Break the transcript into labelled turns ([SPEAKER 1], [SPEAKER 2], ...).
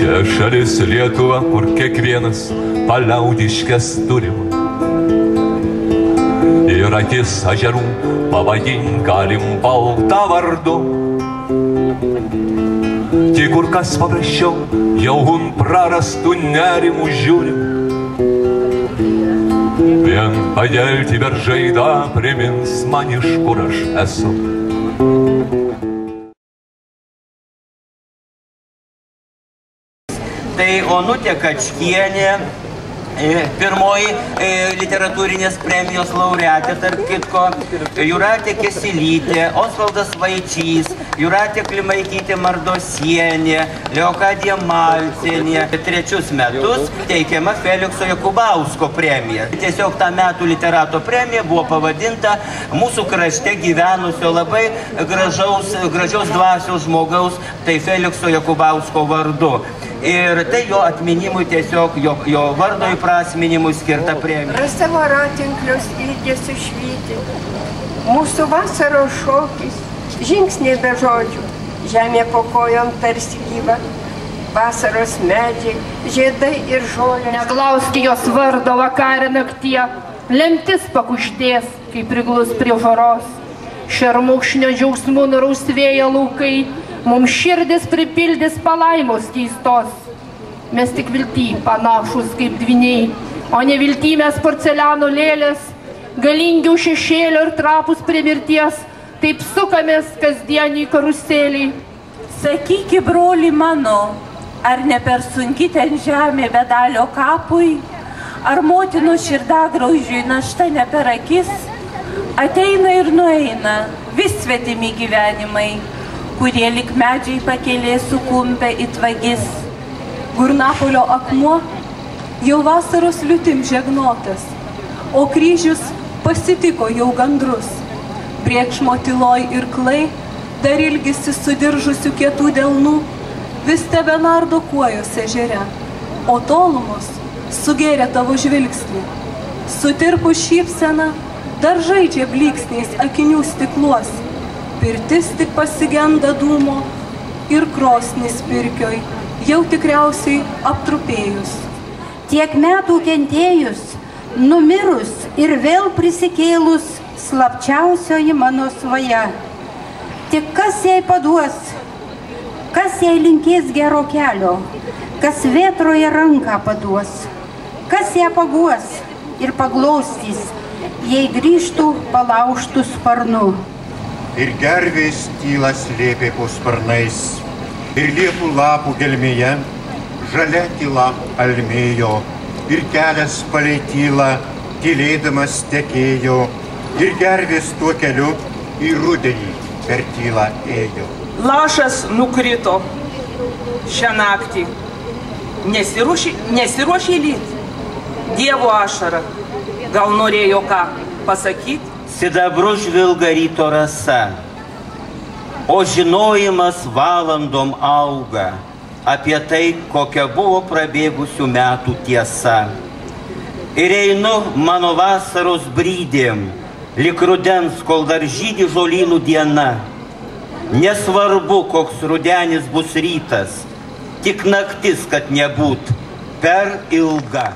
[SPEAKER 1] Čia šalis Lietuva, kur kiekvienas paliaudiškes turim. Ir akis ažerų pavadint galim baltą vardu. Tik kur kas paprasčiau, jau prarastų nerimų žiūrim. Vien pagelti beržai da primins man, iš kur aš esu.
[SPEAKER 2] Tai Onutė Kačkienė, pirmoji literatūrinės premijos laureatė, tarp kitko, Jūratė Kesilytė, Osvaldas Vaičys, Jūratė Klimaitytė Mardosienė, Leokadija Malcienė. Trečius metus teikiama Felikso Jokubausko premija. Tiesiog tą metų literato premija buvo pavadinta mūsų krašte gyvenusio labai gražiaus dvasios žmogaus, tai Felikso Jokubausko vardu. Ir tai jo atminimui, tiesiog jo vardo įprasminimui skirta premija.
[SPEAKER 3] Rasa voratinklius ilgesiu švyti, mūsų vasaros šokis, žingsniai be žodžių, žemė po kojom tarsi gyva, vasaros medžiai, žiedai ir žolės.
[SPEAKER 4] Neklauski jos vardo vakarę naktie, lemtis pakuždės, kai priglus prie žoros. Šermukšnio džiaugsmų nurausvėja laukai, mums širdis pripildys palaimos keistos. Mes tik viltį panašus kaip dviniai, o ne viltį mes porceliano lėlės, galingiau šešėlio ir trapus prie mirties, taip sukamės kasdieniai karusėliai.
[SPEAKER 5] Sakyki, broli mano, ar ne per sunki ten žemė bedalio kapui, ar motinų širdagraužiui našta ne per akis, ateina ir nueina vis svetimi gyvenimai, kurie lik medžiai pakelė sukumpę it vagis.
[SPEAKER 6] Gurnapolio akmuo jau vasaros liūtim žegnotas, o kryžius pasitiko jau gandrus. Priekšmo tyloj ir klai dar ilgisi sudiržusių kietų delnų, vis tebe nardo kuojos ežere, o tolumos sugėrė tavo žvilgsnį. Sutirpus šypsena dar žaidžia blyksniais akinių stikluos. Pirtis tik pasigenda dūmo ir krosnis pirkioj, jau tikriausiai aptrupėjus.
[SPEAKER 7] Tiek metų kentėjus, numirus ir vėl prisikėlus slapčiausioji mano svaja. Tik kas jai paduos, kas jai linkės gero kelio, kas vėtroje ranką paduos, kas ją paguos ir paglaustys, jei grįžtų palaužtų sparnu.
[SPEAKER 8] Ir gervės tyla slėpė po sparnais, ir liepų lapų gelmėje žalia tyla almėjo, ir kelias palei tylą tylėdamas tekėjo, ir gervės tuo keliu į rudenį per tylą ėjo.
[SPEAKER 9] Lašas nukrito šią naktį, nesiruošė lyt, Dievo ašara, gal norėjo ką pasakyti?
[SPEAKER 2] Sidabru žvilga ryto rasa, o žinojimas valandom auga apie tai, kokia buvo prabėgusių metų tiesa. Ir einu mano vasaros brydėm, lik rudens, kol dar žydi žolynų diena. Nesvarbu, koks rudenis bus rytas, tik naktis, kad nebūt per ilga.